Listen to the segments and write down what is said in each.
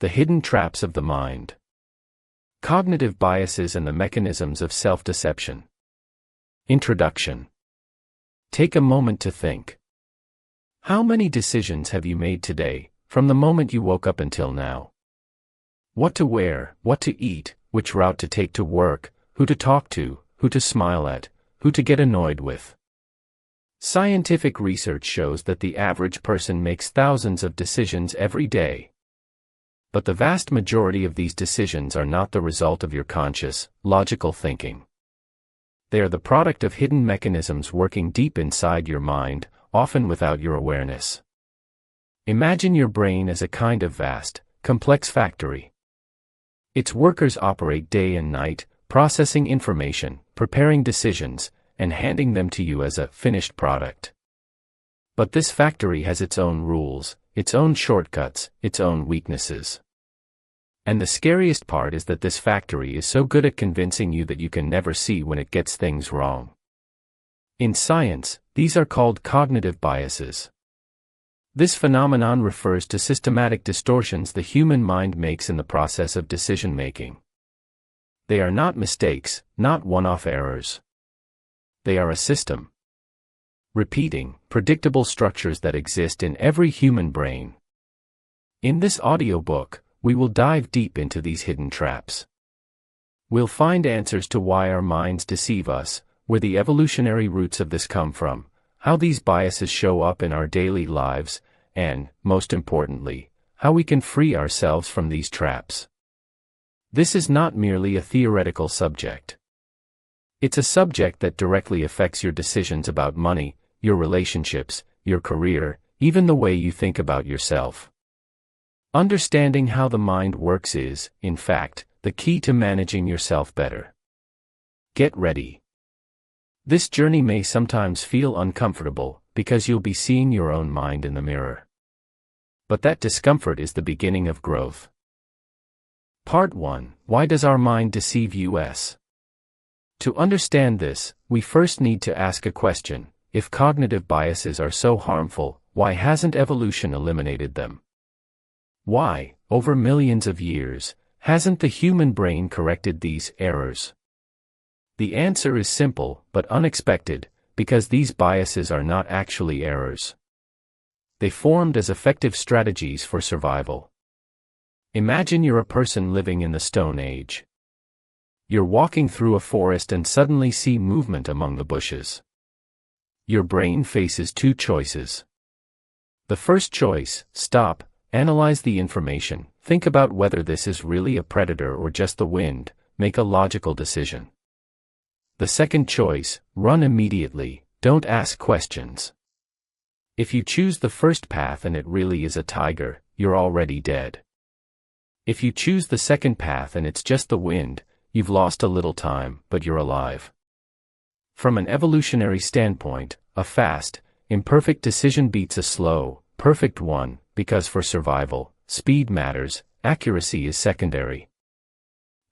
The hidden traps of the mind. Cognitive biases and the mechanisms of self-deception. Introduction. Take a moment to think. How many decisions have you made today, from the moment you woke up until now? What to wear, what to eat, which route to take to work, who to talk to, who to smile at, who to get annoyed with. Scientific research shows that the average person makes thousands of decisions every day. But the vast majority of these decisions are not the result of your conscious, logical thinking. They are the product of hidden mechanisms working deep inside your mind, often without your awareness. Imagine your brain as a kind of vast, complex factory. Its workers operate day and night, processing information, preparing decisions, and handing them to you as a finished product. But this factory has its own rules, its own shortcuts, its own weaknesses. And the scariest part is that this factory is so good at convincing you that you can never see when it gets things wrong. In science, these are called cognitive biases. This phenomenon refers to systematic distortions the human mind makes in the process of decision-making. They are not mistakes, not one-off errors. They are a system. Repeating, predictable structures that exist in every human brain. In this audiobook, we will dive deep into these hidden traps. We'll find answers to why our minds deceive us, where the evolutionary roots of this come from, how these biases show up in our daily lives, and, most importantly, how we can free ourselves from these traps. This is not merely a theoretical subject. It's a subject that directly affects your decisions about money, your relationships, your career, even the way you think about yourself. Understanding how the mind works is, in fact, the key to managing yourself better. Get ready. This journey may sometimes feel uncomfortable, because you'll be seeing your own mind in the mirror. But that discomfort is the beginning of growth. Part 1. Why does our mind deceive us? To understand this, we first need to ask a question: if cognitive biases are so harmful, why hasn't evolution eliminated them? Why, over millions of years, hasn't the human brain corrected these errors? The answer is simple, but unexpected, because these biases are not actually errors. They formed as effective strategies for survival. Imagine you're a person living in the Stone Age. You're walking through a forest and suddenly see movement among the bushes. Your brain faces two choices. The first choice: stop, analyze the information, think about whether this is really a predator or just the wind, make a logical decision. The second choice: run immediately, don't ask questions. If you choose the first path and it really is a tiger, you're already dead. If you choose the second path and it's just the wind, you've lost a little time, but you're alive. From an evolutionary standpoint, a fast, imperfect decision beats a slow, perfect one, because for survival, speed matters, accuracy is secondary.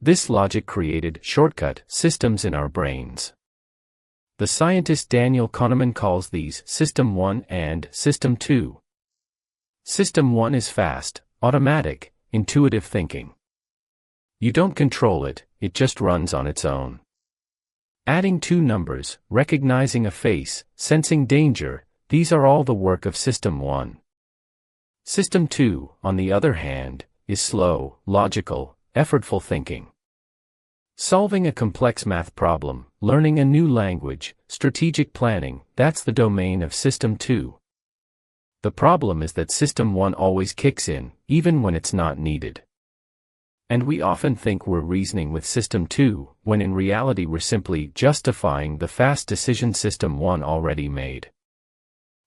This logic created shortcut systems in our brains. The scientist Daniel Kahneman calls these System 1 and System 2. System 1 is fast, automatic, intuitive thinking. You don't control it, it just runs on its own. Adding two numbers, recognizing a face, sensing danger, these are all the work of System 1. System 2, on the other hand, is slow, logical, effortful thinking. Solving a complex math problem, learning a new language, strategic planning, that's the domain of System 2. The problem is that System 1 always kicks in, even when it's not needed. And we often think we're reasoning with System 2, when in reality we're simply justifying the fast decision System 1 already made.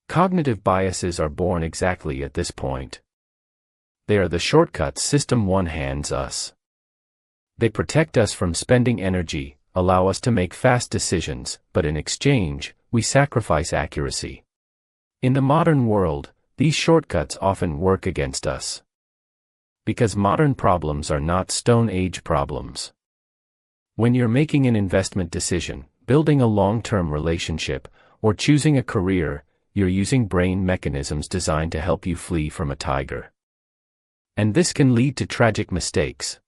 Cognitive biases are born exactly at this point. They are the shortcuts System 1 hands us. They protect us from spending energy, allow us to make fast decisions, but in exchange, we sacrifice accuracy. In the modern world, these shortcuts often work against us. Because modern problems are not Stone Age problems. When you're making an investment decision, building a long-term relationship, or choosing a career, you're using brain mechanisms designed to help you flee from a tiger. And this can lead to tragic mistakes.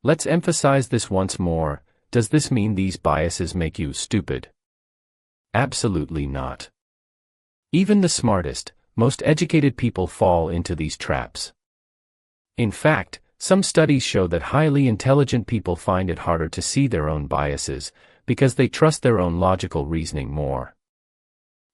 Let's emphasize this once more. Does this mean these biases make you stupid? Absolutely not. Even the smartest, most educated people fall into these traps. In fact, some studies show that highly intelligent people find it harder to see their own biases because they trust their own logical reasoning more.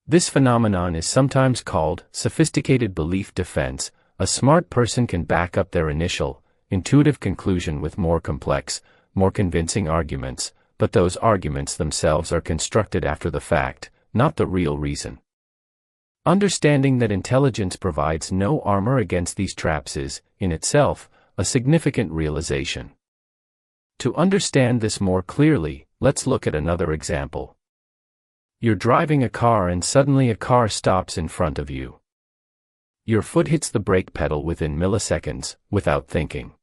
This phenomenon is sometimes called sophisticated belief defense. A smart person can back up their initial, intuitive conclusion with more complex, more convincing arguments, but those arguments themselves are constructed after the fact, not the real reason. Understanding that intelligence provides no armor against these traps is, in itself, a significant realization. To understand this more clearly, let's look at another example. You're driving a car and suddenly a car stops in front of you. Your foot hits the brake pedal within milliseconds, without thinking.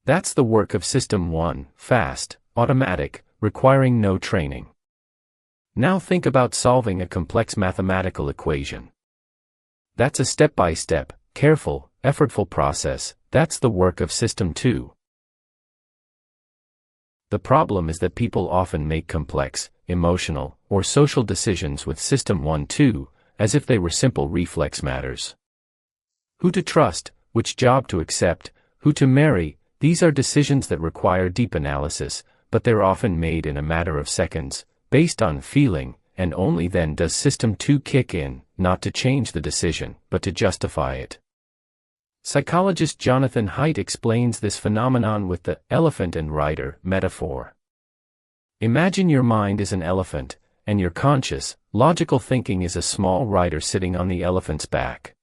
That's the work of System 1, fast, automatic, requiring no training. Now think about solving a complex mathematical equation. That's a step-by-step, careful, effortful process. That's the work of System 2. The problem is that people often make complex, emotional, or social decisions with System 1 too, as if they were simple reflex matters. Who to trust, which job to accept, who to marry, these are decisions that require deep analysis, but they're often made in a matter of seconds, based on feeling, and only then does System 2 kick in, not to change the decision, but to justify it. Psychologist Jonathan Haidt explains this phenomenon with the elephant and rider metaphor. Imagine your mind is an elephant, and your conscious, logical thinking is a small rider sitting on the elephant's back.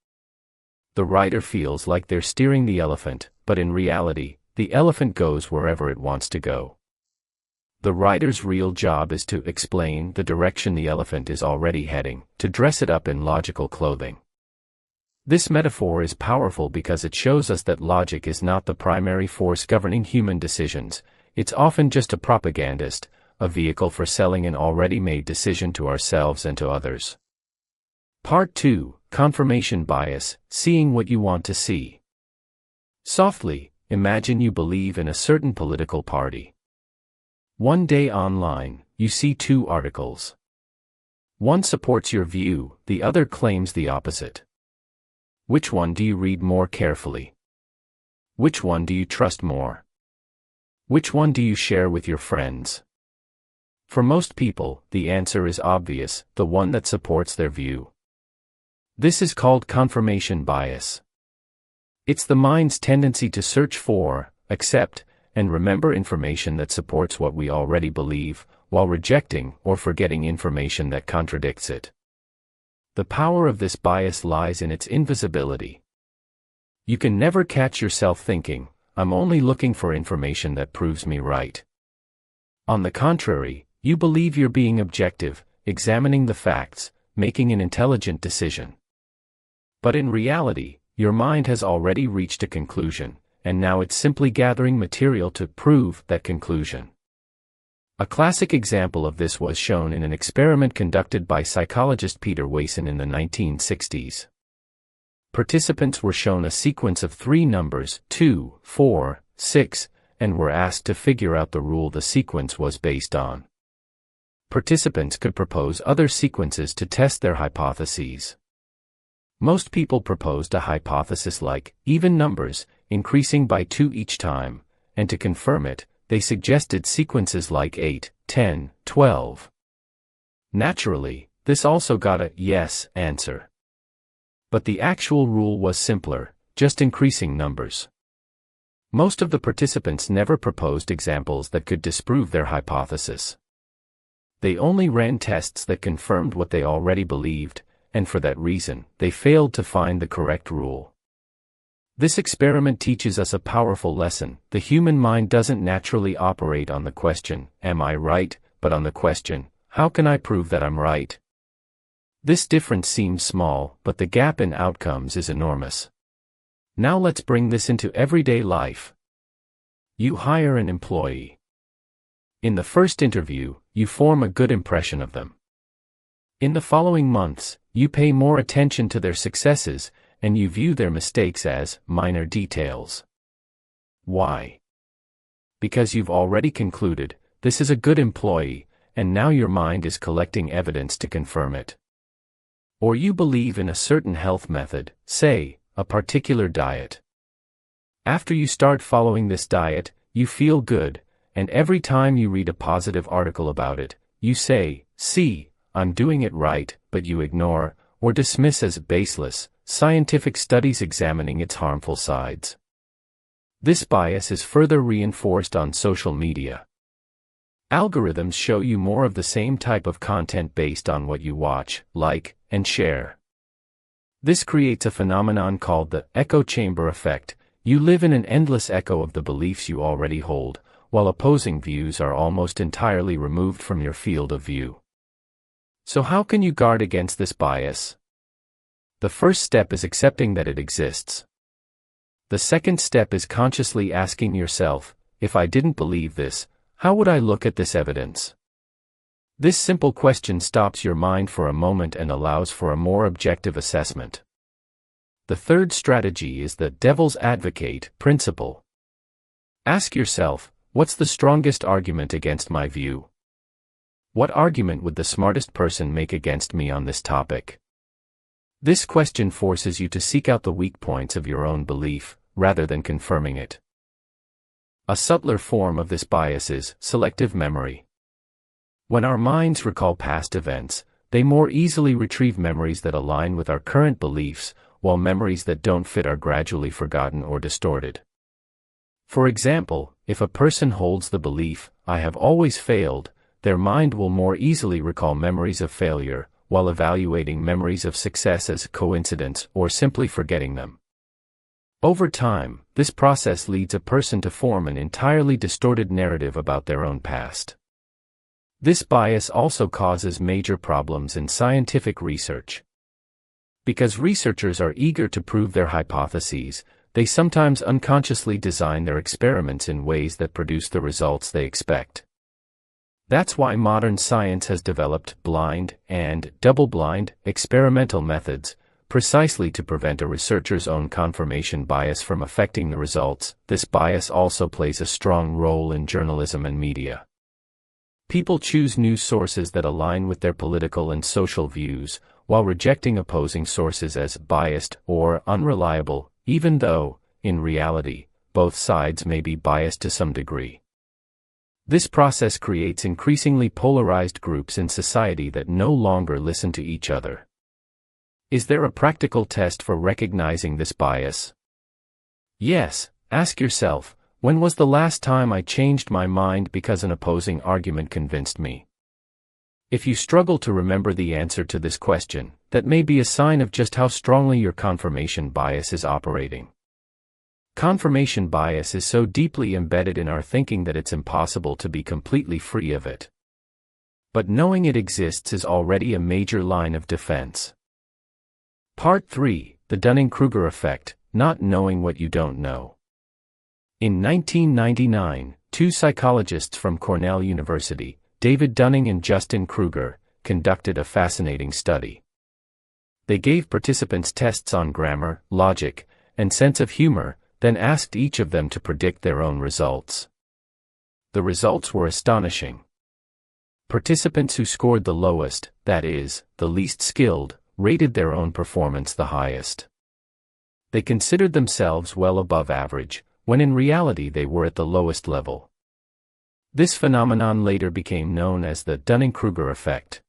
The rider feels like they're steering the elephant, but in reality, the elephant goes wherever it wants to go. The rider's real job is to explain the direction the elephant is already heading, to dress it up in logical clothing. This metaphor is powerful because it shows us that logic is not the primary force governing human decisions. It's often just a propagandist, a vehicle for selling an already made decision to ourselves and to others. Part 2, Confirmation Bias, Seeing What You Want to See. Softly, imagine you believe in a certain political party. One day online, you see two articles. One supports your view, the other claims the opposite. Which one do you read more carefully? Which one do you trust more? Which one do you share with your friends? For most people, the answer is obvious, the one that supports their view. This is called confirmation bias. It's the mind's tendency to search for, accept, and remember information that supports what we already believe, while rejecting or forgetting information that contradicts it. The power of this bias lies in its invisibility. You can never catch yourself thinking, I'm only looking for information that proves me right. On the contrary, you believe you're being objective, examining the facts, making an intelligent decision. But in reality, your mind has already reached a conclusion, and now it's simply gathering material to prove that conclusion. A classic example of this was shown in an experiment conducted by psychologist Peter Wason in the 1960s. Participants were shown a sequence of three numbers, 2, 4, 6, and were asked to figure out the rule the sequence was based on. Participants could propose other sequences to test their hypotheses. Most people proposed a hypothesis like even numbers, increasing by 2 each time, and to confirm it, they suggested sequences like 8, 10, 12. Naturally, this also got a yes answer. But the actual rule was simpler, just increasing numbers. Most of the participants never proposed examples that could disprove their hypothesis. They only ran tests that confirmed what they already believed, and for that reason, they failed to find the correct rule. This experiment teaches us a powerful lesson. The human mind doesn't naturally operate on the question, am I right, but on the question, how can I prove that I'm right? This difference seems small, but the gap in outcomes is enormous. Now let's bring this into everyday life. You hire an employee. In the first interview, you form a good impression of them. In the following months, you pay more attention to their successes, and you view their mistakes as minor details. Why? Because you've already concluded, this is a good employee, and now your mind is collecting evidence to confirm it. Or you believe in a certain health method, say, a particular diet. After you start following this diet, you feel good, and every time you read a positive article about it, you say, "See, I'm doing it right," but you ignore, or dismiss as baseless, scientific studies examining its harmful sides. This bias is further reinforced on social media. Algorithms show you more of the same type of content based on what you watch, like, and share. This creates a phenomenon called the echo chamber effect. You live in an endless echo of the beliefs you already hold, while opposing views are almost entirely removed from your field of view. So how can you guard against this bias? The first step is accepting that it exists. The second step is consciously asking yourself, if I didn't believe this, how would I look at this evidence? This simple question stops your mind for a moment and allows for a more objective assessment. The third strategy is the devil's advocate principle. Ask yourself, what's the strongest argument against my view? What argument would the smartest person make against me on this topic? This question forces you to seek out the weak points of your own belief, rather than confirming it. A subtler form of this bias is selective memory. When our minds recall past events, they more easily retrieve memories that align with our current beliefs, while memories that don't fit are gradually forgotten or distorted. For example, if a person holds the belief, "I have always failed," their mind will more easily recall memories of failure, while evaluating memories of success as coincidence or simply forgetting them. Over time, this process leads a person to form an entirely distorted narrative about their own past. This bias also causes major problems in scientific research. Because researchers are eager to prove their hypotheses, they sometimes unconsciously design their experiments in ways that produce the results they expect. That's why modern science has developed blind and double-blind experimental methods, precisely to prevent a researcher's own confirmation bias from affecting the results. This bias also plays a strong role in journalism and media. People choose news sources that align with their political and social views, while rejecting opposing sources as biased or unreliable, even though, in reality, both sides may be biased to some degree. This process creates increasingly polarized groups in society that no longer listen to each other. Is there a practical test for recognizing this bias? Yes, ask yourself, when was the last time I changed my mind because an opposing argument convinced me? If you struggle to remember the answer to this question, that may be a sign of just how strongly your confirmation bias is operating. Confirmation bias is so deeply embedded in our thinking that it's impossible to be completely free of it. But knowing it exists is already a major line of defense. Part 3, the Dunning-Kruger effect, not knowing what you don't know. In 1999, two psychologists from Cornell University, David Dunning and Justin Kruger, conducted a fascinating study. They gave participants tests on grammar, logic, and sense of humor, then asked each of them to predict their own results. The results were astonishing. Participants who scored the lowest, that is, the least skilled, rated their own performance the highest. They considered themselves well above average, when in reality they were at the lowest level. This phenomenon later became known as the Dunning-Kruger effect.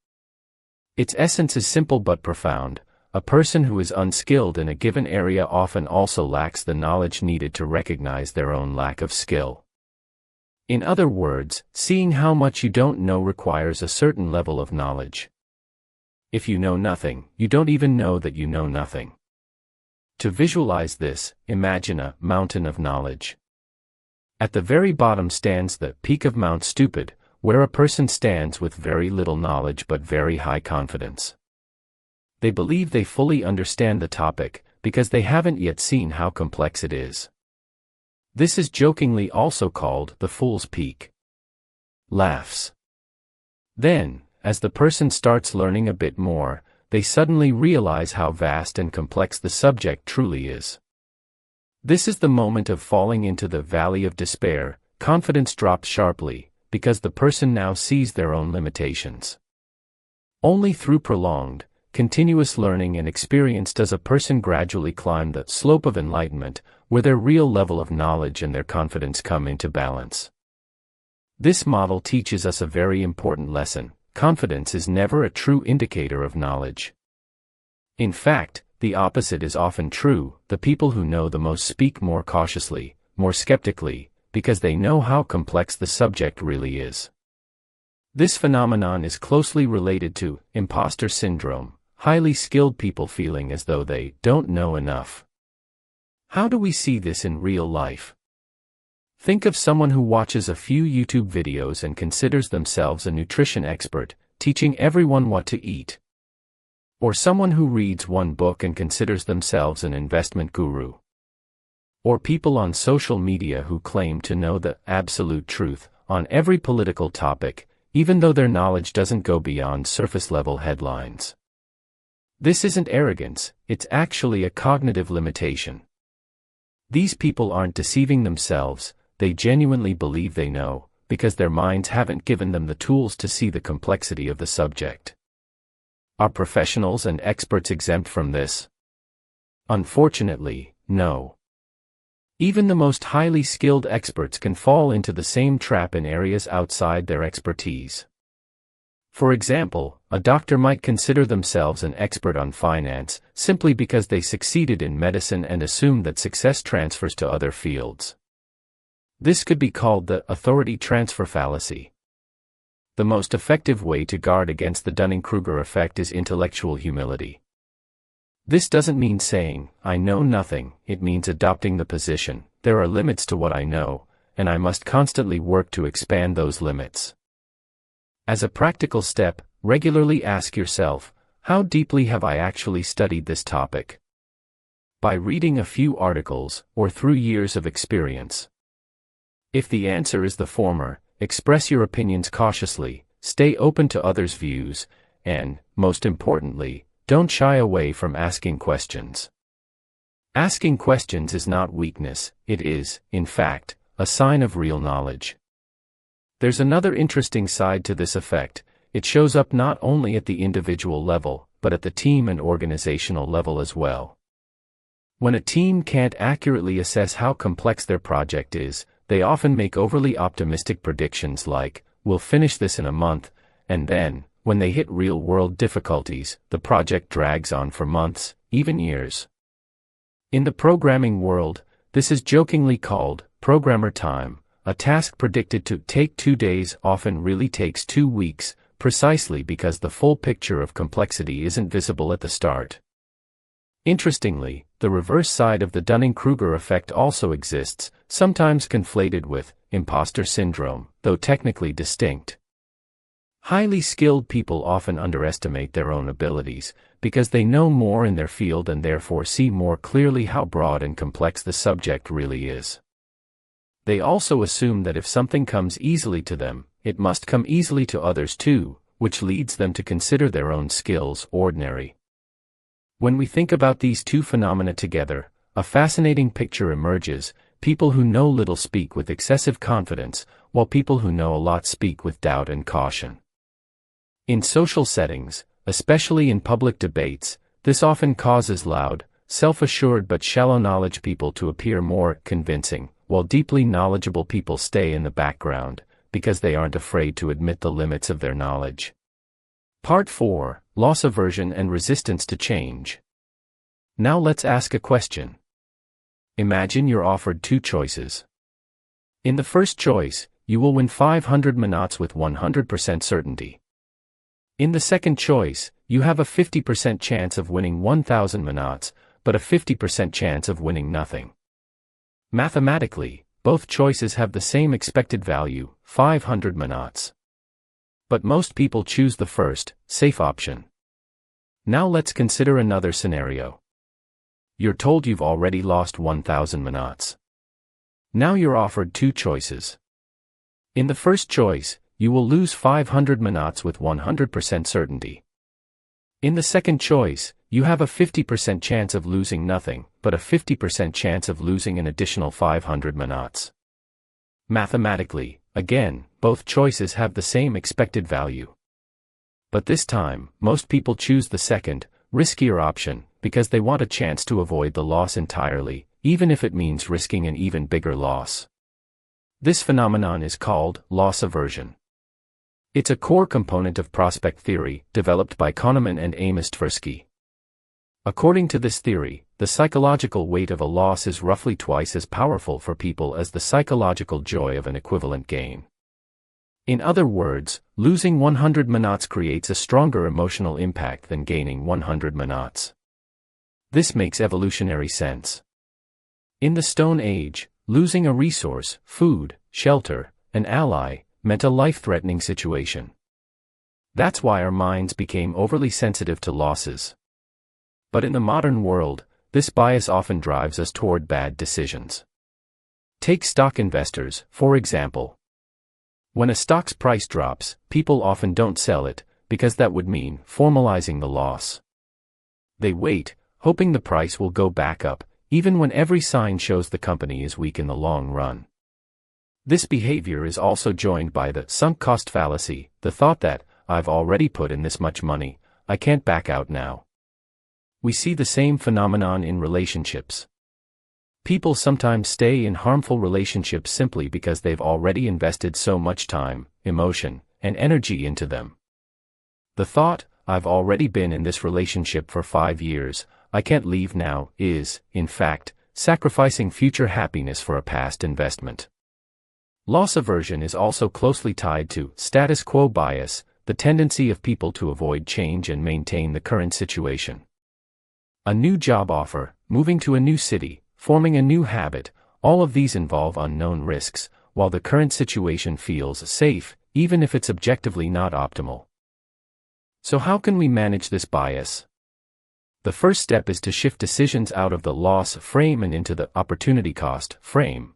Its essence is simple but profound. A person who is unskilled in a given area often also lacks the knowledge needed to recognize their own lack of skill. In other words, seeing how much you don't know requires a certain level of knowledge. If you know nothing, you don't even know that you know nothing. To visualize this, imagine a mountain of knowledge. At the very bottom stands the peak of Mount Stupid, where a person stands with very little knowledge but very high confidence. They believe they fully understand the topic, because they haven't yet seen how complex it is. This is jokingly also called the Fool's Peak. Laughs. Then, as the person starts learning a bit more, they suddenly realize how vast and complex the subject truly is. This is the moment of falling into the valley of despair. Confidence drops sharply, because the person now sees their own limitations. Only through prolonged, continuous learning and experience does a person gradually climb the slope of enlightenment, where their real level of knowledge and their confidence come into balance. This model teaches us a very important lesson: confidence is never a true indicator of knowledge. In fact, the opposite is often true. The people who know the most speak more cautiously, more skeptically, because they know how complex the subject really is. This phenomenon is closely related to imposter syndrome, highly skilled people feeling as though they don't know enough. How do we see this in real life? Think of someone who watches a few YouTube videos and considers themselves a nutrition expert, teaching everyone what to eat. Or someone who reads one book and considers themselves an investment guru. Or people on social media who claim to know the absolute truth on every political topic, even though their knowledge doesn't go beyond surface-level headlines. This isn't arrogance, it's actually a cognitive limitation. These people aren't deceiving themselves, they genuinely believe they know, because their minds haven't given them the tools to see the complexity of the subject. Are professionals and experts exempt from this? Unfortunately, no. Even the most highly skilled experts can fall into the same trap in areas outside their expertise. For example, a doctor might consider themselves an expert on finance simply because they succeeded in medicine and assume that success transfers to other fields. This could be called the authority transfer fallacy. The most effective way to guard against the Dunning-Kruger effect is intellectual humility. This doesn't mean saying, "I know nothing," it means adopting the position, "There are limits to what I know, and I must constantly work to expand those limits." As a practical step, regularly ask yourself, how deeply have I actually studied this topic? By reading a few articles, or through years of experience. If the answer is the former, express your opinions cautiously, stay open to others' views, and, most importantly, don't shy away from asking questions. Asking questions is not weakness, it is, in fact, a sign of real knowledge. There's another interesting side to this effect. It shows up not only at the individual level, but at the team and organizational level as well. When a team can't accurately assess how complex their project is, they often make overly optimistic predictions like, "We'll finish this in a month," and then, when they hit real-world difficulties, the project drags on for months, even years. In the programming world, this is jokingly called programmer time. A task predicted to take 2 days often really takes 2 weeks, precisely because the full picture of complexity isn't visible at the start. Interestingly, the reverse side of the Dunning-Kruger effect also exists, sometimes conflated with imposter syndrome, though technically distinct. Highly skilled people often underestimate their own abilities, because they know more in their field and therefore see more clearly how broad and complex the subject really is. They also assume that if something comes easily to them, it must come easily to others too, which leads them to consider their own skills ordinary. When we think about these two phenomena together, a fascinating picture emerges. People who know little speak with excessive confidence, while people who know a lot speak with doubt and caution. In social settings, especially in public debates, this often causes loud, self-assured but shallow knowledge people to appear more convincing, while deeply knowledgeable people stay in the background, because they aren't afraid to admit the limits of their knowledge. Part 4: Loss Aversion and Resistance to Change. Now let's ask a question. Imagine you're offered 2 choices. In the first choice, you will win 500 manats with 100% certainty. In the second choice, you have a 50% chance of winning 1,000 manats, but a 50% chance of winning nothing. Mathematically, both choices have the same expected value, 500 manats. But most people choose the first, safe option. Now let's consider another scenario. You're told you've already lost 1,000 manats. Now you're offered 2 choices. In the first choice, you will lose 500 manats with 100% certainty. In the second choice, you have a 50% chance of losing nothing, but a 50% chance of losing an additional 500 manats. Mathematically, again, both choices have the same expected value. But this time, most people choose the second, riskier option, because they want a chance to avoid the loss entirely, even if it means risking an even bigger loss. This phenomenon is called loss aversion. It's a core component of prospect theory, developed by Kahneman and Amos Tversky. According to this theory, the psychological weight of a loss is roughly twice as powerful for people as the psychological joy of an equivalent gain. In other words, losing 100 manats creates a stronger emotional impact than gaining 100 manats. This makes evolutionary sense. In the Stone Age, losing a resource, food, shelter, an ally, meant a life-threatening situation. That's why our minds became overly sensitive to losses. But in the modern world, this bias often drives us toward bad decisions. Take stock investors, for example. When a stock's price drops, people often don't sell it, because that would mean formalizing the loss. They wait, hoping the price will go back up, even when every sign shows the company is weak in the long run. This behavior is also joined by the sunk cost fallacy, the thought that, I've already put in this much money, I can't back out now. We see the same phenomenon in relationships. People sometimes stay in harmful relationships simply because they've already invested so much time, emotion, and energy into them. The thought, I've already been in this relationship for 5 years, I can't leave now, is, in fact, sacrificing future happiness for a past investment. Loss aversion is also closely tied to status quo bias, the tendency of people to avoid change and maintain the current situation. A new job offer, moving to a new city, forming a new habit, all of these involve unknown risks, while the current situation feels safe, even if it's objectively not optimal. So how can we manage this bias? The first step is to shift decisions out of the loss frame and into the opportunity cost frame.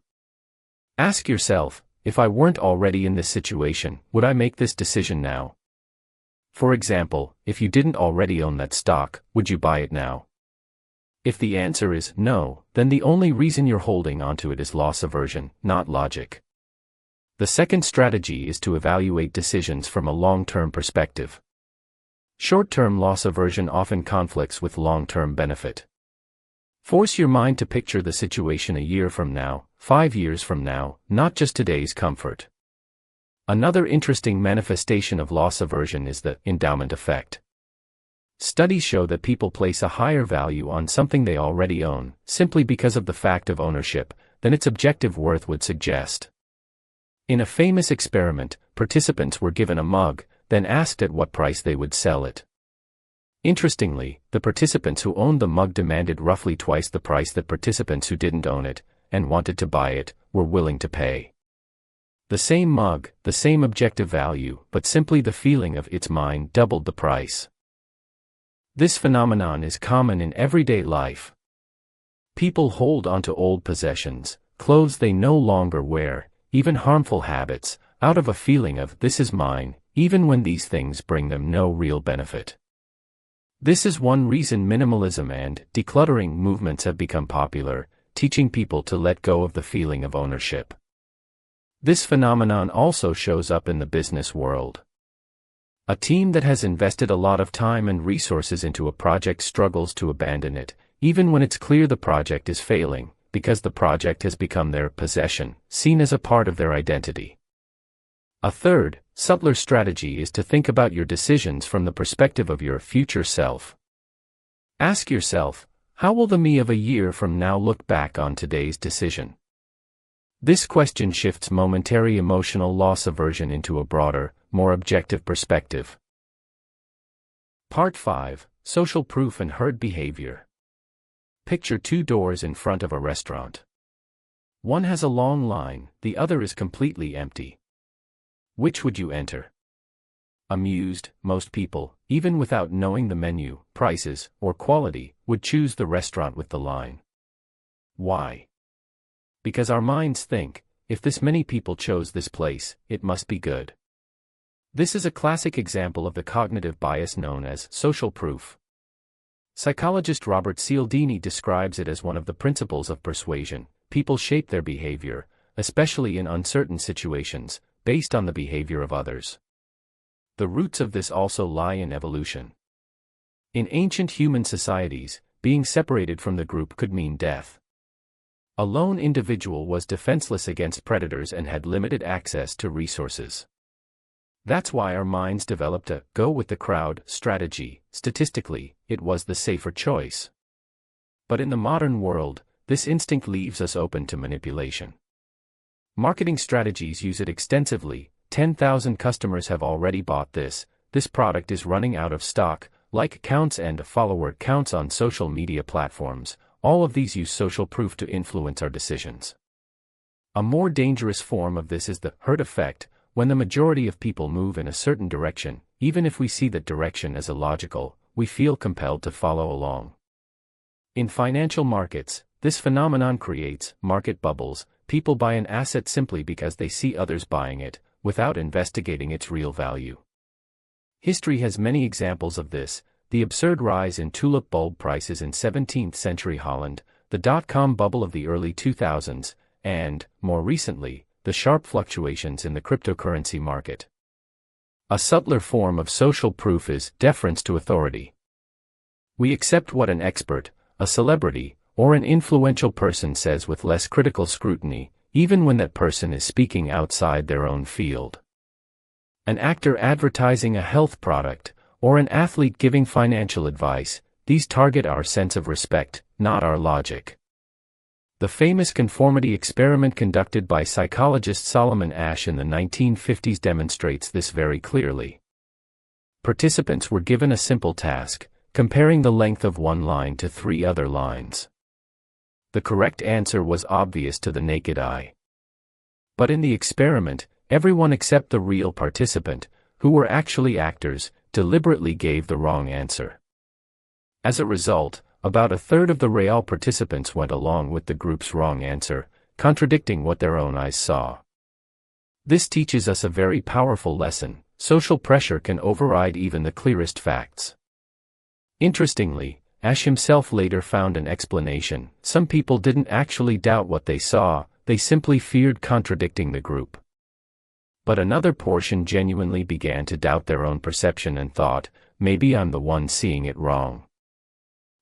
Ask yourself, if I weren't already in this situation, would I make this decision now? For example, if you didn't already own that stock, would you buy it now? If the answer is no, then the only reason you're holding onto it is loss aversion, not logic. The second strategy is to evaluate decisions from a long-term perspective. Short-term loss aversion often conflicts with long-term benefit. Force your mind to picture the situation a year from now, 5 years from now, not just today's comfort. Another interesting manifestation of loss aversion is the endowment effect. Studies show that people place a higher value on something they already own, simply because of the fact of ownership, than its objective worth would suggest. In a famous experiment, participants were given a mug, then asked at what price they would sell it. Interestingly, the participants who owned the mug demanded roughly twice the price that participants who didn't own it, and wanted to buy it, were willing to pay. The same mug, the same objective value, but simply the feeling of "it's mine" doubled the price. This phenomenon is common in everyday life. People hold onto old possessions, clothes they no longer wear, even harmful habits, out of a feeling of "this is mine," even when these things bring them no real benefit. This is one reason minimalism and decluttering movements have become popular, teaching people to let go of the feeling of ownership. This phenomenon also shows up in the business world. A team that has invested a lot of time and resources into a project struggles to abandon it, even when it's clear the project is failing, because the project has become their possession, seen as a part of their identity. A third, subtler strategy is to think about your decisions from the perspective of your future self. Ask yourself, how will the me of a year from now look back on today's decision? This question shifts momentary emotional loss aversion into a broader, more objective perspective. Part 5, Social Proof and Herd Behavior. Picture 2 doors in front of a restaurant. One has a long line, the other is completely empty. Which would you enter? Amused, most people, even without knowing the menu, prices, or quality, would choose the restaurant with the line. Why? Because our minds think, if this many people chose this place, it must be good. This is a classic example of the cognitive bias known as social proof. Psychologist Robert Cialdini describes it as one of the principles of persuasion. People shape their behavior, especially in uncertain situations, based on the behavior of others. The roots of this also lie in evolution. In ancient human societies, being separated from the group could mean death. A lone individual was defenseless against predators and had limited access to resources. That's why our minds developed a go with the crowd strategy. Statistically, it was the safer choice. But in the modern world, this instinct leaves us open to manipulation. Marketing strategies use it extensively. 10,000 customers have already bought this product is running out of stock. Like counts and follower counts on social media platforms, all of these use social proof to influence our decisions. A more dangerous form of this is the herd effect. When the majority of people move in a certain direction, even if we see that direction as illogical, we feel compelled to follow along. In financial markets, this phenomenon creates market bubbles. People buy an asset simply because they see others buying it, without investigating its real value. History has many examples of this: the absurd rise in tulip bulb prices in 17th century Holland, the dot-com bubble of the early 2000s, and, more recently, the sharp fluctuations in the cryptocurrency market. A subtler form of social proof is deference to authority. We accept what an expert, a celebrity, or an influential person says with less critical scrutiny, even when that person is speaking outside their own field. An actor advertising a health product, or an athlete giving financial advice, these target our sense of respect, not our logic. The famous conformity experiment conducted by psychologist Solomon Asch in the 1950s demonstrates this very clearly. Participants were given a simple task: comparing the length of one line to 3 other lines. The correct answer was obvious to the naked eye. But in the experiment, everyone except the real participant, who were actually actors, deliberately gave the wrong answer. As a result, about a third of the real participants went along with the group's wrong answer, contradicting what their own eyes saw. This teaches us a very powerful lesson: social pressure can override even the clearest facts. Interestingly, Asch himself later found an explanation: some people didn't actually doubt what they saw, they simply feared contradicting the group. But another portion genuinely began to doubt their own perception and thought, maybe I'm the one seeing it wrong.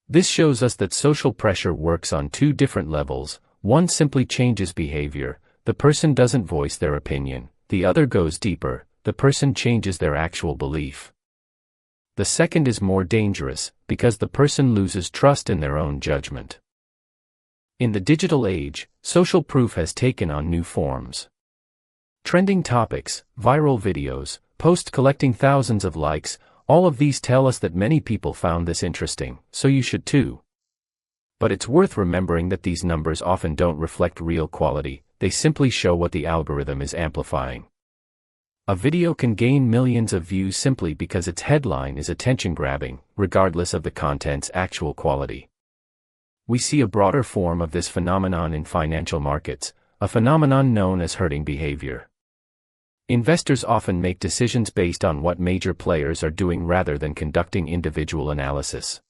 This shows us that social pressure works on 2 different levels: one simply changes behavior, the person doesn't voice their opinion; the other goes deeper, the person changes their actual belief. The second is more dangerous, because the person loses trust in their own judgment. In the digital age, social proof has taken on new forms. Trending topics, viral videos, posts collecting thousands of likes, all of these tell us that many people found this interesting, so you should too. But it's worth remembering that these numbers often don't reflect real quality, they simply show what the algorithm is amplifying. A video can gain millions of views simply because its headline is attention-grabbing, regardless of the content's actual quality. We see a broader form of this phenomenon in financial markets, a phenomenon known as herding behavior. Investors often make decisions based on what major players are doing rather than conducting individual analysis.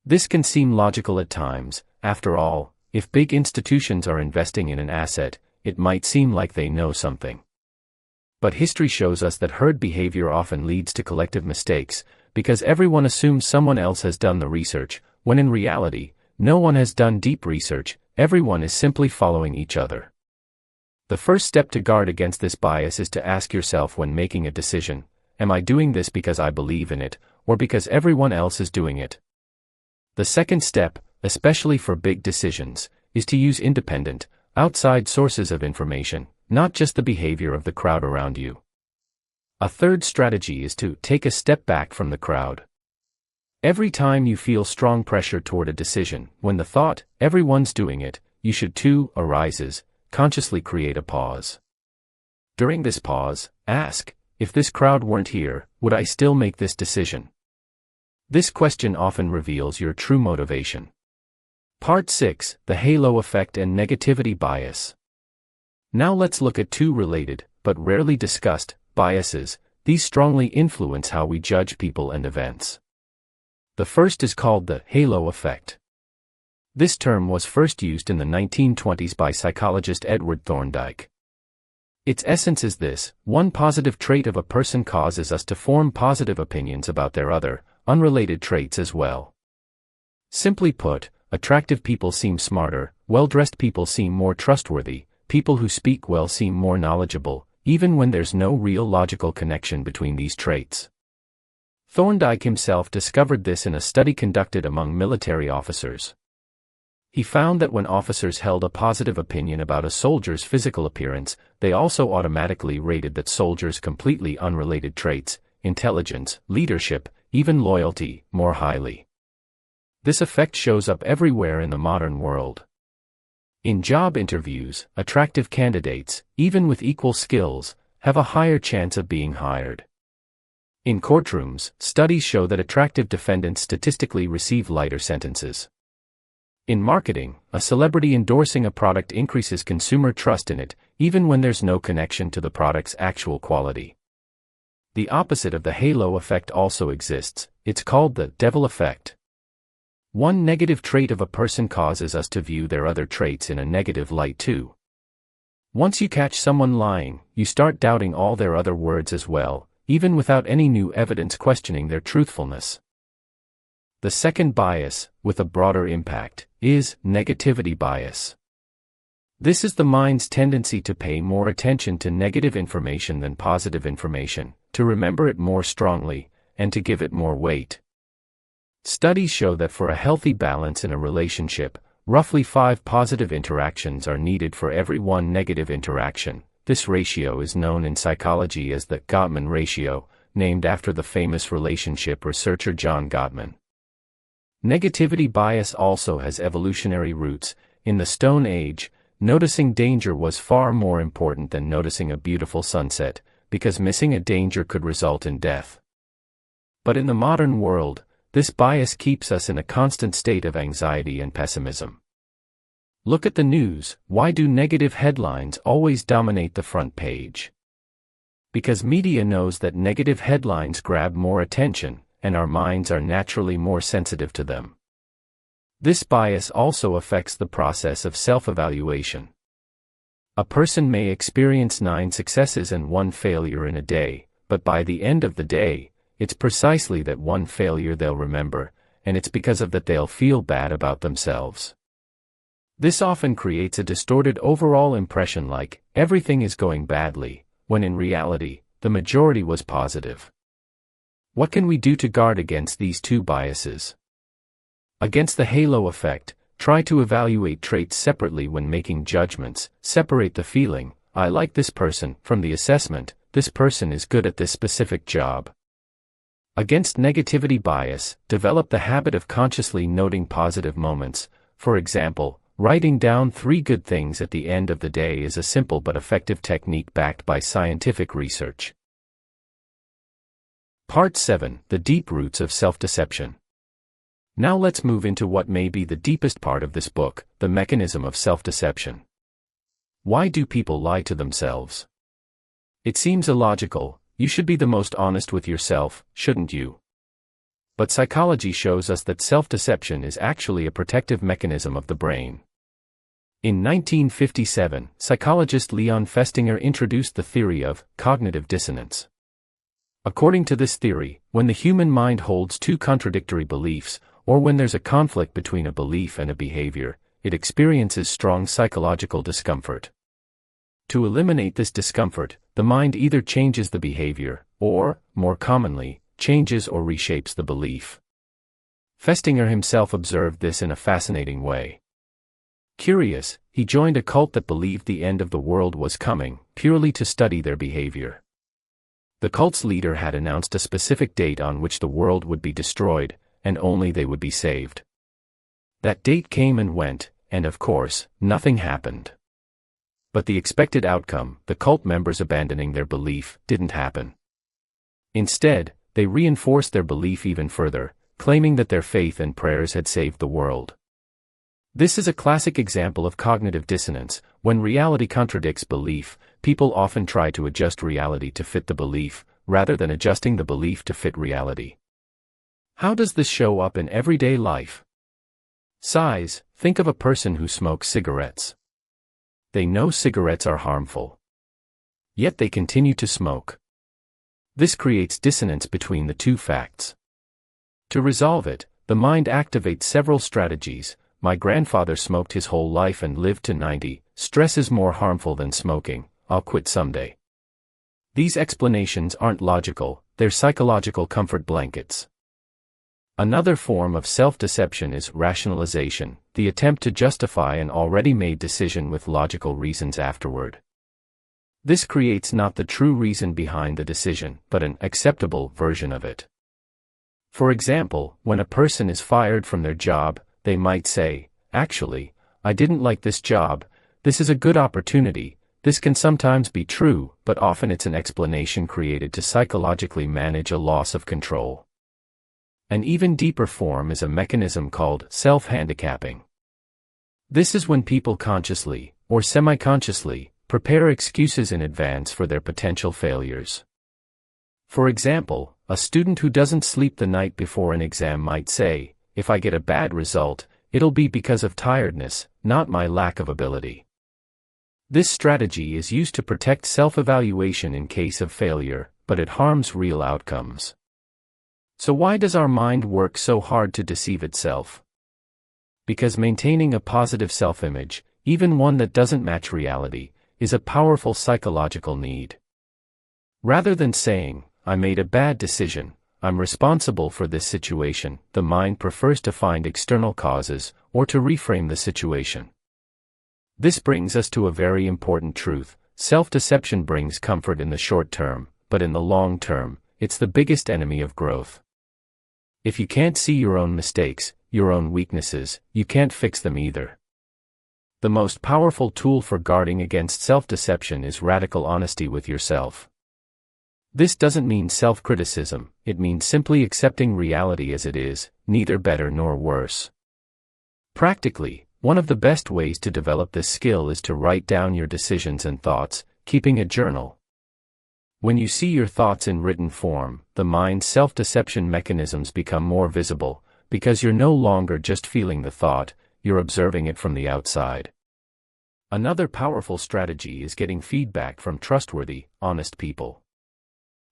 This can seem logical at times. After all, if big institutions are investing in an asset, it might seem like they know something. But history shows us that herd behavior often leads to collective mistakes, because everyone assumes someone else has done the research, when in reality, no one has done deep research, everyone is simply following each other. The first step to guard against this bias is to ask yourself when making a decision: am I doing this because I believe in it, or because everyone else is doing it? The second step, especially for big decisions, is to use independent, outside sources of information, not just the behavior of the crowd around you. A third strategy is to take a step back from the crowd. Every time you feel strong pressure toward a decision, when the thought, everyone's doing it, you should too, arises, consciously create a pause. During this pause, ask, if this crowd weren't here, would I still make this decision? This question often reveals your true motivation. Part 6: The Halo Effect and Negativity Bias. Now let's look at 2 related, but rarely discussed, biases: these strongly influence how we judge people and events. The first is called the halo effect. This term was first used in the 1920s by psychologist Edward Thorndike. Its essence is this: one positive trait of a person causes us to form positive opinions about their other, unrelated traits as well. Simply put, attractive people seem smarter, well-dressed people seem more trustworthy, people who speak well seem more knowledgeable, even when there's no real logical connection between these traits. Thorndike himself discovered this in a study conducted among military officers. He found that when officers held a positive opinion about a soldier's physical appearance, they also automatically rated that soldier's completely unrelated traits, intelligence, leadership, even loyalty, more highly. This effect shows up everywhere in the modern world. In job interviews, attractive candidates, even with equal skills, have a higher chance of being hired. In courtrooms, studies show that attractive defendants statistically receive lighter sentences. In marketing, a celebrity endorsing a product increases consumer trust in it, even when there's no connection to the product's actual quality. The opposite of the halo effect also exists. It's called the devil effect. One negative trait of a person causes us to view their other traits in a negative light too. Once you catch someone lying, you start doubting all their other words as well, even without any new evidence questioning their truthfulness. The second bias, with a broader impact, is negativity bias. This is the mind's tendency to pay more attention to negative information than positive information, to remember it more strongly, and to give it more weight. Studies show that for a healthy balance in a relationship, roughly 5 positive interactions are needed for every 1 negative interaction. This ratio is known in psychology as the Gottman ratio, named after the famous relationship researcher John Gottman. Negativity bias also has evolutionary roots. In the Stone Age, noticing danger was far more important than noticing a beautiful sunset, because missing a danger could result in death. But in the modern world, this bias keeps us in a constant state of anxiety and pessimism. Look at the news. Why do negative headlines always dominate the front page? Because media knows that negative headlines grab more attention, and our minds are naturally more sensitive to them. This bias also affects the process of self-evaluation. A person may experience 9 successes and 1 failure in a day, but by the end of the day, it's precisely that 1 failure they'll remember, and it's because of that they'll feel bad about themselves. This often creates a distorted overall impression like everything is going badly, when in reality, the majority was positive. What can we do to guard against these 2 biases? Against the halo effect, try to evaluate traits separately when making judgments. Separate the feeling, I like this person, from the assessment, this person is good at this specific job. Against negativity bias, develop the habit of consciously noting positive moments. For example, writing down 3 good things at the end of the day is a simple but effective technique backed by scientific research. Part 7. The Deep Roots of Self-Deception. Now let's move into what may be the deepest part of this book, the mechanism of self-deception. Why do people lie to themselves? It seems illogical. You should be the most honest with yourself, shouldn't you? But psychology shows us that self-deception is actually a protective mechanism of the brain. In 1957, psychologist Leon Festinger introduced the theory of cognitive dissonance. According to this theory, when the human mind holds 2 contradictory beliefs, or when there's a conflict between a belief and a behavior, it experiences strong psychological discomfort. To eliminate this discomfort, the mind either changes the behavior, or, more commonly, changes or reshapes the belief. Festinger himself observed this in a fascinating way. Curious, he joined a cult that believed the end of the world was coming, purely to study their behavior. The cult's leader had announced a specific date on which the world would be destroyed, and only they would be saved. That date came and went, and of course, nothing happened. But the expected outcome, the cult members abandoning their belief, didn't happen. Instead, they reinforced their belief even further, claiming that their faith and prayers had saved the world. This is a classic example of cognitive dissonance. When reality contradicts belief, people often try to adjust reality to fit the belief, rather than adjusting the belief to fit reality. How does this show up in everyday life? Size. Think of a person who smokes cigarettes. They know cigarettes are harmful. Yet they continue to smoke. This creates dissonance between the two facts. To resolve it, the mind activates several strategies. My grandfather smoked his whole life and lived to 90. Stress is more harmful than smoking. I'll quit someday. These explanations aren't logical, they're psychological comfort blankets. Another form of self-deception is rationalization, the attempt to justify an already made decision with logical reasons afterward. This creates not the true reason behind the decision, but an acceptable version of it. For example, when a person is fired from their job, they might say, "Actually, I didn't like this job, this is a good opportunity." This can sometimes be true, but often it's an explanation created to psychologically manage a loss of control. An even deeper form is a mechanism called self-handicapping. This is when people consciously, or semi-consciously, prepare excuses in advance for their potential failures. For example, a student who doesn't sleep the night before an exam might say, "If I get a bad result, it'll be because of tiredness, not my lack of ability." This strategy is used to protect self-evaluation in case of failure, but it harms real outcomes. So why does our mind work so hard to deceive itself? Because maintaining a positive self-image, even one that doesn't match reality, is a powerful psychological need. Rather than saying, "I made a bad decision, I'm responsible for this situation," the mind prefers to find external causes, or to reframe the situation. This brings us to a very important truth: self-deception brings comfort in the short term, but in the long term, it's the biggest enemy of growth. If you can't see your own mistakes, your own weaknesses, you can't fix them either. The most powerful tool for guarding against self-deception is radical honesty with yourself. This doesn't mean self-criticism, it means simply accepting reality as it is, neither better nor worse. Practically, one of the best ways to develop this skill is to write down your decisions and thoughts, keeping a journal. When you see your thoughts in written form, the mind's self-deception mechanisms become more visible, because you're no longer just feeling the thought, you're observing it from the outside. Another powerful strategy is getting feedback from trustworthy, honest people.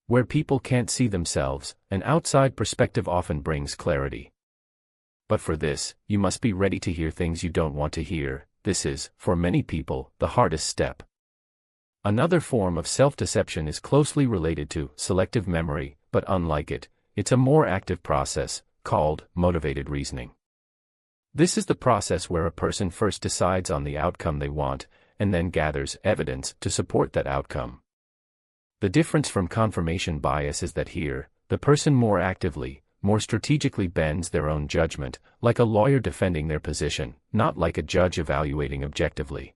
Where people can't see themselves, an outside perspective often brings clarity. But for this, you must be ready to hear things you don't want to hear. This is, for many people, the hardest step. Another form of self-deception is closely related to selective memory, but unlike it, it's a more active process, called motivated reasoning. This is the process where a person first decides on the outcome they want, and then gathers evidence to support that outcome. The difference from confirmation bias is that here, the person more actively, more strategically bends their own judgment, like a lawyer defending their position, not like a judge evaluating objectively.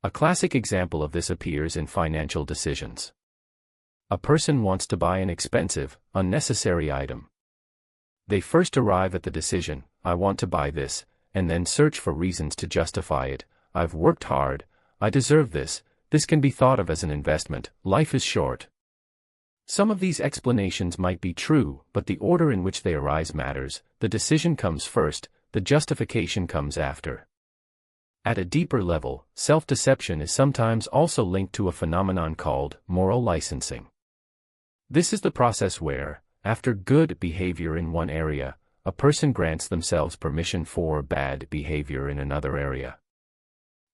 A classic example of this appears in financial decisions. A person wants to buy an expensive, unnecessary item. They first arrive at the decision, "I want to buy this," and then search for reasons to justify it. "I've worked hard, I deserve this, this can be thought of as an investment, life is short." Some of these explanations might be true, but the order in which they arise matters. The decision comes first, the justification comes after. At a deeper level, self-deception is sometimes also linked to a phenomenon called moral licensing. This is the process where, after good behavior in one area, a person grants themselves permission for bad behavior in another area.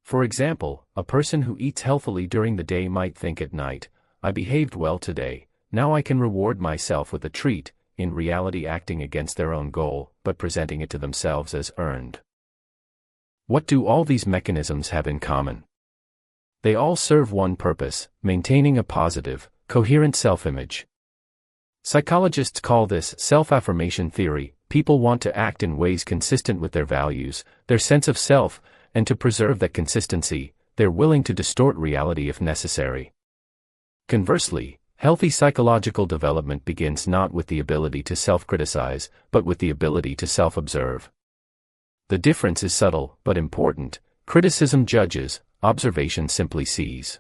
For example, a person who eats healthily during the day might think at night, "I behaved well today, now I can reward myself with a treat," in reality acting against their own goal, but presenting it to themselves as earned. What do all these mechanisms have in common? They all serve one purpose: maintaining a positive, coherent self-image. Psychologists call this self-affirmation theory. People want to act in ways consistent with their values, their sense of self, and to preserve that consistency, they're willing to distort reality if necessary. Conversely, healthy psychological development begins not with the ability to self-criticize, but with the ability to self-observe. The difference is subtle, but important. Criticism judges, observation simply sees.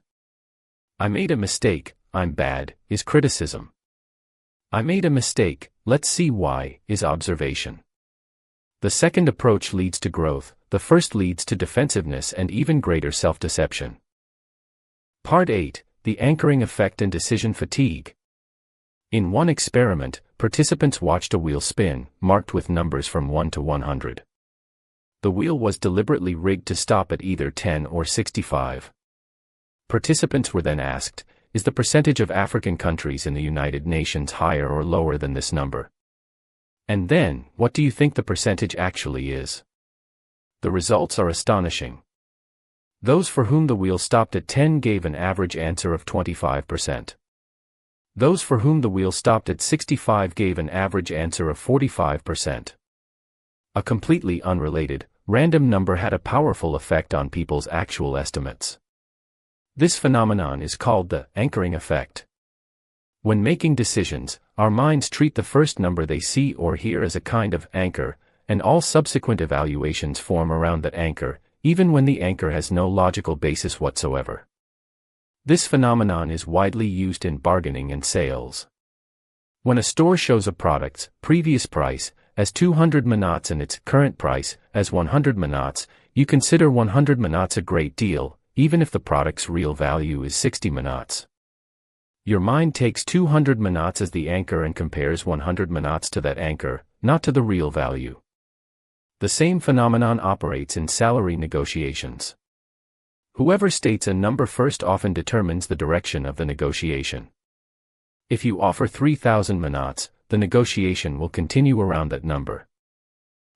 "I made a mistake, I'm bad, is criticism. I made a mistake, let's see why, is observation. The second approach leads to growth, the first leads to defensiveness and even greater self-deception. Part 8, The Anchoring Effect and Decision Fatigue. In one experiment, participants watched a wheel spin, marked with numbers from 1 to 100. The wheel was deliberately rigged to stop at either 10 or 65. Participants were then asked, is the percentage of African countries in the United Nations higher or lower than this number? And then, what do you think the percentage actually is? The results are astonishing. Those for whom the wheel stopped at 10 gave an average answer of 25%. Those for whom the wheel stopped at 65 gave an average answer of 45%. A completely unrelated, random number had a powerful effect on people's actual estimates. This phenomenon is called the anchoring effect. When making decisions, our minds treat the first number they see or hear as a kind of anchor, and all subsequent evaluations form around that anchor, even when the anchor has no logical basis whatsoever. This phenomenon is widely used in bargaining and sales. When a store shows a product's previous price as 200 manats and its current price as 100 manats, you consider 100 manats a great deal, even if the product's real value is 60 manats. Your mind takes 200 manats as the anchor and compares 100 manats to that anchor, not to the real value. The same phenomenon operates in salary negotiations. Whoever states a number first often determines the direction of the negotiation. If you offer 3,000 manats, the negotiation will continue around that number.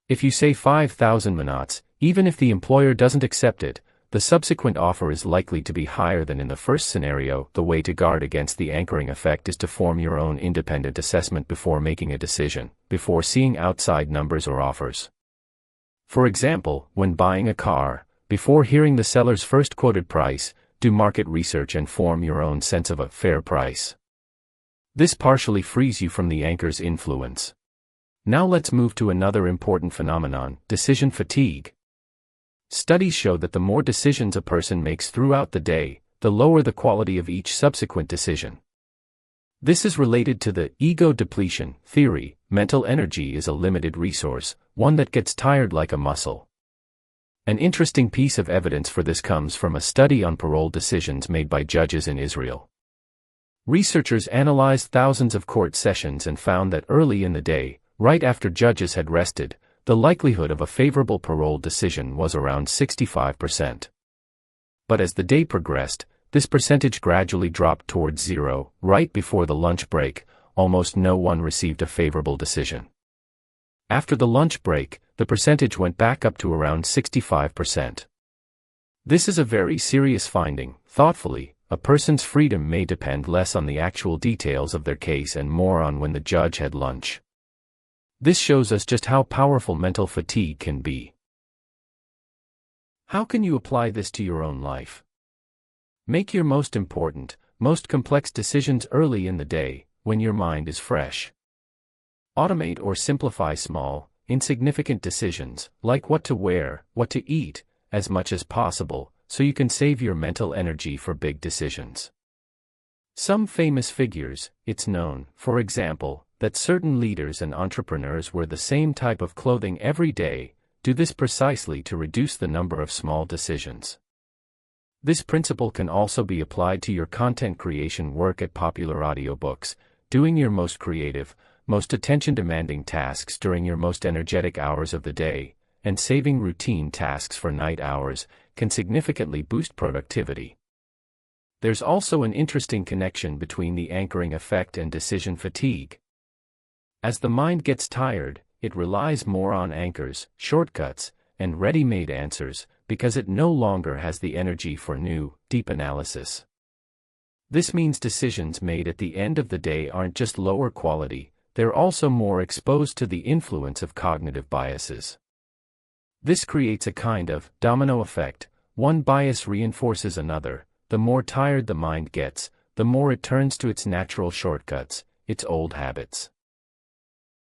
If you say 5,000 manats, even if the employer doesn't accept it, the subsequent offer is likely to be higher than in the first scenario. The way to guard against the anchoring effect is to form your own independent assessment before making a decision, before seeing outside numbers or offers. For example, when buying a car, before hearing the seller's first quoted price, do market research and form your own sense of a fair price. This partially frees you from the anchor's influence. Now let's move to another important phenomenon, decision fatigue. Studies show that the more decisions a person makes throughout the day, the lower the quality of each subsequent decision. This is related to the ego depletion theory. Mental energy is a limited resource, one that gets tired like a muscle. An interesting piece of evidence for this comes from a study on parole decisions made by judges in Israel. Researchers analyzed thousands of court sessions and found that early in the day, right after judges had rested, the likelihood of a favorable parole decision was around 65%. But as the day progressed, this percentage gradually dropped towards zero. Right before the lunch break, almost no one received a favorable decision. After the lunch break, the percentage went back up to around 65%. This is a very serious finding. Thoughtfully, a person's freedom may depend less on the actual details of their case and more on when the judge had lunch. This shows us just how powerful mental fatigue can be. How can you apply this to your own life? Make your most important, most complex decisions early in the day, when your mind is fresh. Automate or simplify small, insignificant decisions, like what to wear, what to eat, as much as possible, so you can save your mental energy for big decisions. Some famous figures, it's known, for example, that certain leaders and entrepreneurs wear the same type of clothing every day, do this precisely to reduce the number of small decisions. This principle can also be applied to your content creation work at PopularAudioBooks, doing your most creative, most attention-demanding tasks during your most energetic hours of the day, and saving routine tasks for night hours, can significantly boost productivity. There's also an interesting connection between the anchoring effect and decision fatigue. As the mind gets tired, it relies more on anchors, shortcuts, and ready-made answers, because it no longer has the energy for new, deep analysis. This means decisions made at the end of the day aren't just lower quality, they're also more exposed to the influence of cognitive biases. This creates a kind of domino effect. One bias reinforces another. The more tired the mind gets, the more it turns to its natural shortcuts, its old habits.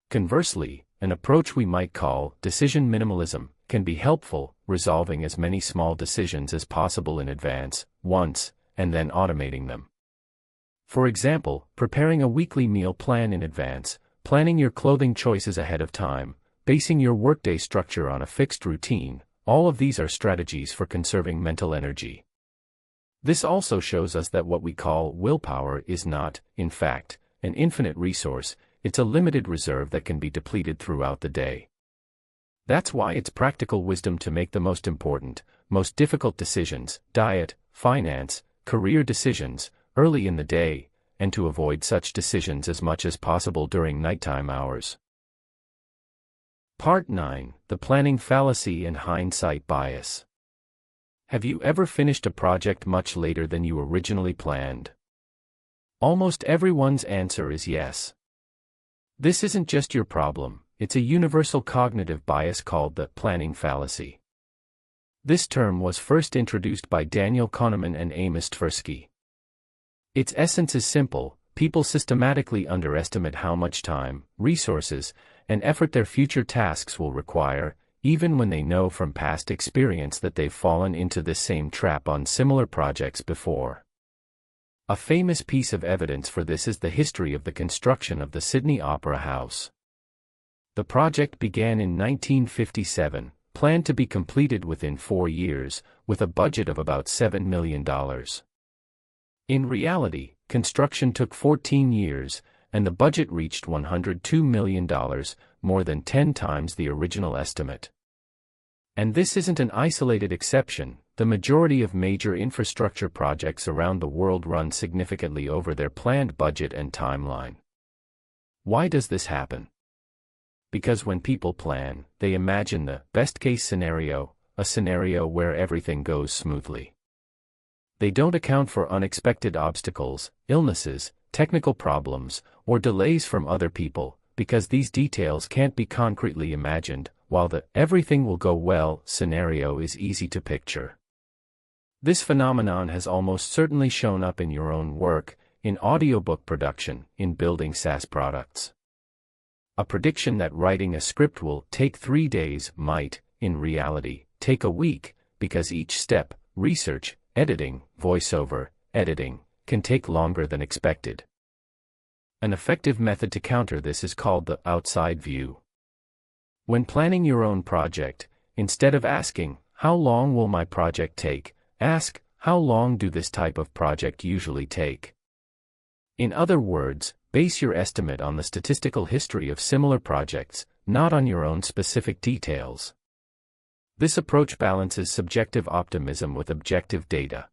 Conversely, an approach we might call decision minimalism can be helpful, resolving as many small decisions as possible in advance, once, and then automating them. For example, preparing a weekly meal plan in advance, planning your clothing choices ahead of time, basing your workday structure on a fixed routine, all of these are strategies for conserving mental energy. This also shows us that what we call willpower is not, in fact, an infinite resource, it's a limited reserve that can be depleted throughout the day. That's why it's practical wisdom to make the most important, most difficult decisions, diet, finance, career decisions, early in the day, and to avoid such decisions as much as possible during nighttime hours. Part 9: The Planning Fallacy and Hindsight Bias. Have you ever finished a project much later than you originally planned? Almost everyone's answer is yes. This isn't just your problem, it's a universal cognitive bias called the planning fallacy. This term was first introduced by Daniel Kahneman and Amos Tversky. Its essence is simple: people systematically underestimate how much time, resources, and effort their future tasks will require, even when they know from past experience that they've fallen into this same trap on similar projects before. A famous piece of evidence for this is the history of the construction of the Sydney Opera House. The project began in 1957, planned to be completed within 4 years, with a budget of about $7 million. In reality, construction took 14 years, and the budget reached $102 million, more than 10 times the original estimate. And this isn't an isolated exception. The majority of major infrastructure projects around the world run significantly over their planned budget and timeline. Why does this happen? Because when people plan, they imagine the best-case scenario, a scenario where everything goes smoothly. They don't account for unexpected obstacles, illnesses, technical problems, or delays from other people, because these details can't be concretely imagined, while the "everything will go well" scenario is easy to picture. This phenomenon has almost certainly shown up in your own work, in audiobook production, in building SaaS products. A prediction that writing a script will take 3 days might, in reality, take a week, because each step, research, editing, voiceover, editing, can take longer than expected. An effective method to counter this is called the outside view. When planning your own project, instead of asking, "How long will my project take?" ask, "How long do this type of project usually take?" In other words, base your estimate on the statistical history of similar projects, not on your own specific details. This approach balances subjective optimism with objective data.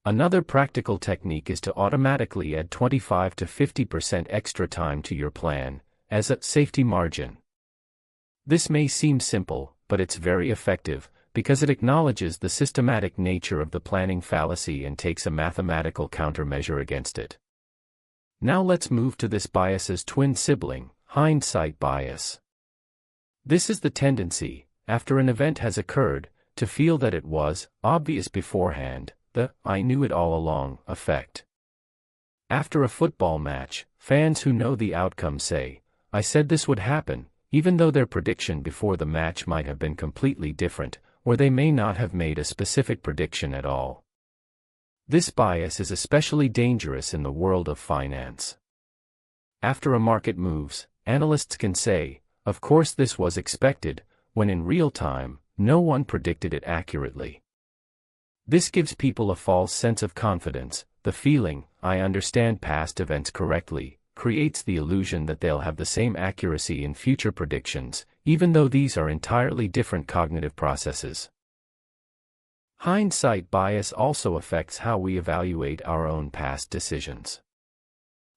Another practical technique is to automatically add 25 to 50% extra time to your plan, as a safety margin. This may seem simple, but it's very effective, because it acknowledges the systematic nature of the planning fallacy and takes a mathematical countermeasure against it. Now let's move to this bias's twin sibling, hindsight bias. This is the tendency, after an event has occurred, to feel that it was obvious beforehand, the "I knew it all along" effect. After a football match, fans who know the outcome say, "I said this would happen," even though their prediction before the match might have been completely different, or they may not have made a specific prediction at all. This bias is especially dangerous in the world of finance. After a market moves, analysts can say, "Of course this was expected," when in real time, no one predicted it accurately. This gives people a false sense of confidence. The feeling, "I understand past events correctly," creates the illusion that they'll have the same accuracy in future predictions, even though these are entirely different cognitive processes. Hindsight bias also affects how we evaluate our own past decisions.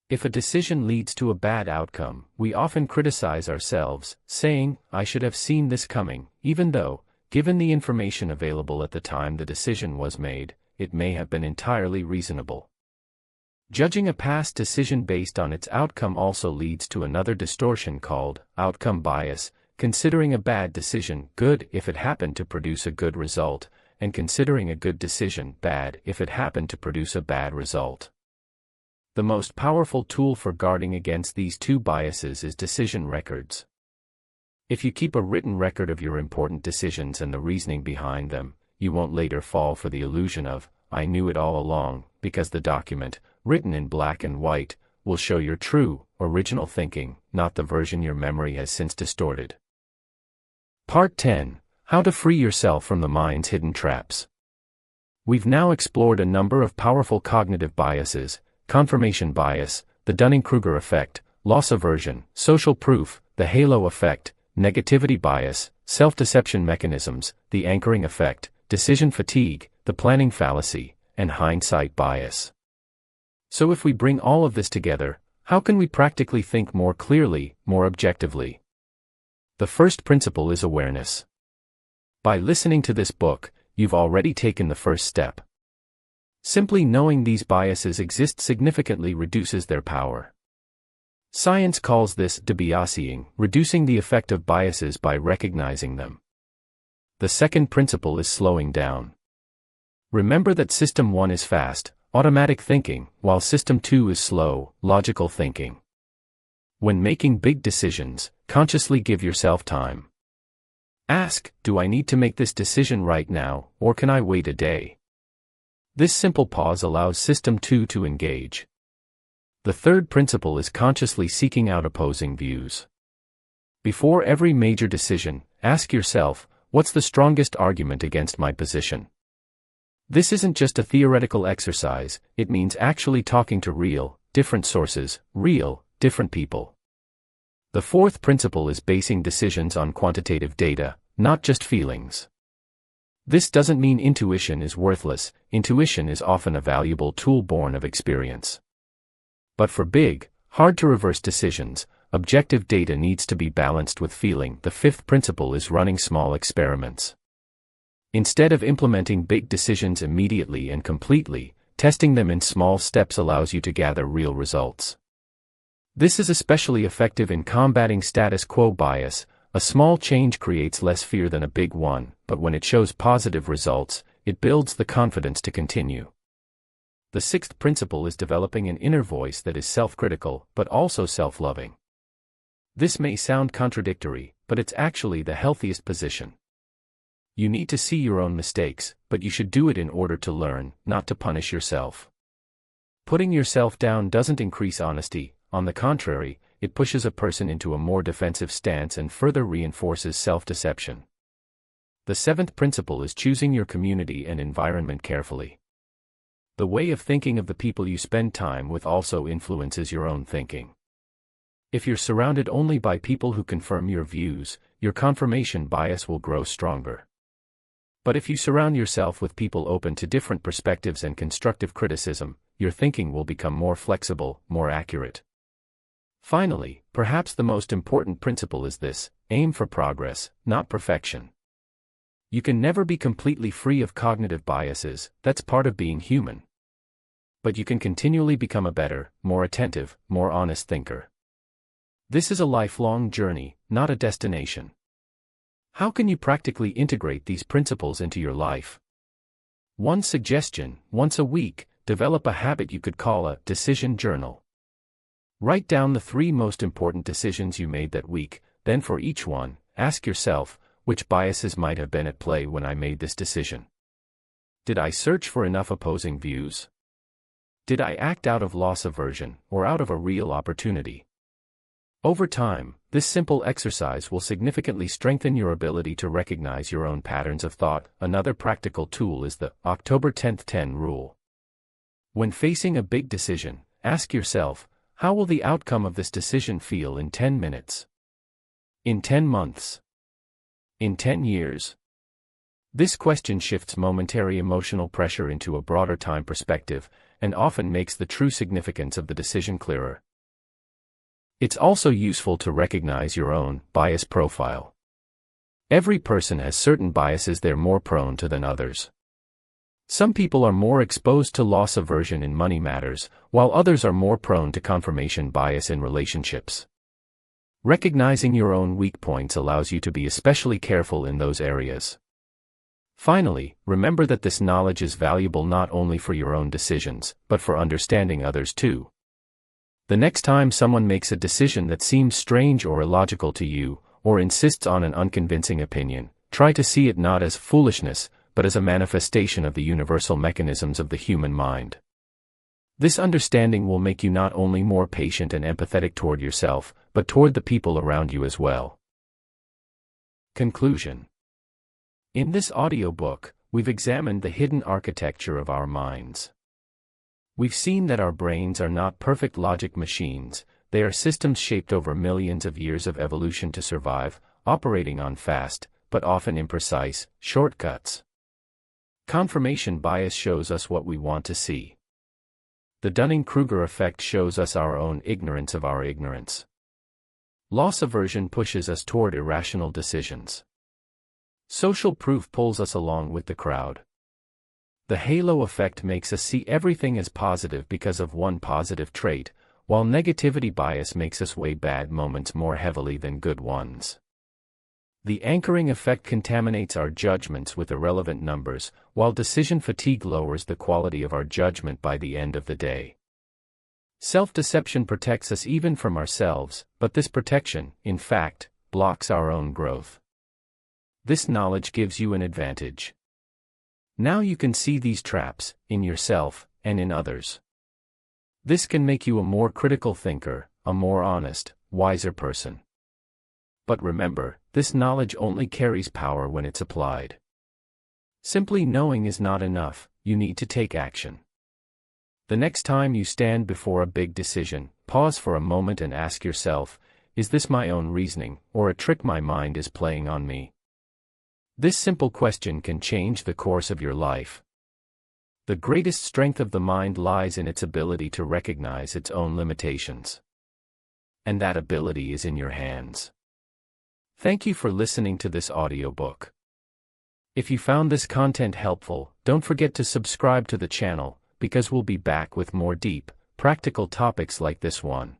If a decision leads to a bad outcome, we often criticize ourselves, saying, "I should have seen this coming," even though, given the information available at the time the decision was made, it may have been entirely reasonable. Judging a past decision based on its outcome also leads to another distortion called outcome bias, considering a bad decision good if it happened to produce a good result, and considering a good decision bad if it happened to produce a bad result. The most powerful tool for guarding against these two biases is decision records. If you keep a written record of your important decisions and the reasoning behind them, you won't later fall for the illusion of, "I knew it all along," because the document, written in black and white, will show your true, original thinking, not the version your memory has since distorted. Part 10. How to free yourself from the mind's hidden traps. We've now explored a number of powerful cognitive biases: confirmation bias, the Dunning-Kruger effect, loss aversion, social proof, the halo effect, negativity bias, self-deception mechanisms, the anchoring effect, decision fatigue, the planning fallacy, and hindsight bias. So if we bring all of this together, how can we practically think more clearly, more objectively? The first principle is awareness. By listening to this book, you've already taken the first step. Simply knowing these biases exist significantly reduces their power. Science calls this debiasing, reducing the effect of biases by recognizing them. The second principle is slowing down. Remember that System 1 is fast, automatic thinking, while System 2 is slow, logical thinking. When making big decisions, consciously give yourself time. Ask, do I need to make this decision right now, or can I wait a day? This simple pause allows System 2 to engage. The third principle is consciously seeking out opposing views. Before every major decision, ask yourself, what's the strongest argument against my position? This isn't just a theoretical exercise, it means actually talking to real, different sources, real, different people. The fourth principle is basing decisions on quantitative data, not just feelings. This doesn't mean intuition is worthless. Intuition is often a valuable tool born of experience. But for big, hard-to-reverse decisions, objective data needs to be balanced with feeling. The fifth principle is running small experiments. Instead of implementing big decisions immediately and completely, testing them in small steps allows you to gather real results. This is especially effective in combating status quo bias. A small change creates less fear than a big one, but when it shows positive results, it builds the confidence to continue. The sixth principle is developing an inner voice that is self-critical, but also self-loving. This may sound contradictory, but it's actually the healthiest position. You need to see your own mistakes, but you should do it in order to learn, not to punish yourself. Putting yourself down doesn't increase honesty. On the contrary, it pushes a person into a more defensive stance and further reinforces self-deception. The seventh principle is choosing your community and environment carefully. The way of thinking of the people you spend time with also influences your own thinking. If you're surrounded only by people who confirm your views, your confirmation bias will grow stronger. But if you surround yourself with people open to different perspectives and constructive criticism, your thinking will become more flexible, more accurate. Finally, perhaps the most important principle is this: aim for progress, not perfection. You can never be completely free of cognitive biases, that's part of being human. But you can continually become a better, more attentive, more honest thinker. This is a lifelong journey, not a destination. How can you practically integrate these principles into your life? One suggestion: once a week, develop a habit you could call a decision journal. Write down the 3 most important decisions you made that week, then for each one, ask yourself, which biases might have been at play when I made this decision? Did I search for enough opposing views? Did I act out of loss aversion, or out of a real opportunity? Over time, this simple exercise will significantly strengthen your ability to recognize your own patterns of thought. Another practical tool is the October 10th 10 rule. When facing a big decision, ask yourself, how will the outcome of this decision feel in 10 minutes? In 10 months? In 10 years? This question shifts momentary emotional pressure into a broader time perspective, and often makes the true significance of the decision clearer. It's also useful to recognize your own bias profile. Every person has certain biases they're more prone to than others. Some people are more exposed to loss aversion in money matters, while others are more prone to confirmation bias in relationships. Recognizing your own weak points allows you to be especially careful in those areas. Finally, remember that this knowledge is valuable not only for your own decisions, but for understanding others too. The next time someone makes a decision that seems strange or illogical to you, or insists on an unconvincing opinion, try to see it not as foolishness, but as a manifestation of the universal mechanisms of the human mind. This understanding will make you not only more patient and empathetic toward yourself, but toward the people around you as well. Conclusion. In this audiobook, we've examined the hidden architecture of our minds. We've seen that our brains are not perfect logic machines, they are systems shaped over millions of years of evolution to survive, operating on fast, but often imprecise, shortcuts. Confirmation bias shows us what we want to see. The Dunning-Kruger effect shows us our own ignorance of our ignorance. Loss aversion pushes us toward irrational decisions. Social proof pulls us along with the crowd. The halo effect makes us see everything as positive because of one positive trait, while negativity bias makes us weigh bad moments more heavily than good ones. The anchoring effect contaminates our judgments with irrelevant numbers, while decision fatigue lowers the quality of our judgment by the end of the day. Self-deception protects us even from ourselves, but this protection, in fact, blocks our own growth. This knowledge gives you an advantage. Now you can see these traps, in yourself, and in others. This can make you a more critical thinker, a more honest, wiser person. But remember, this knowledge only carries power when it's applied. Simply knowing is not enough, you need to take action. The next time you stand before a big decision, pause for a moment and ask yourself, is this my own reasoning, or a trick my mind is playing on me? This simple question can change the course of your life. The greatest strength of the mind lies in its ability to recognize its own limitations. And that ability is in your hands. Thank you for listening to this audiobook. If you found this content helpful, don't forget to subscribe to the channel, because we'll be back with more deep, practical topics like this one.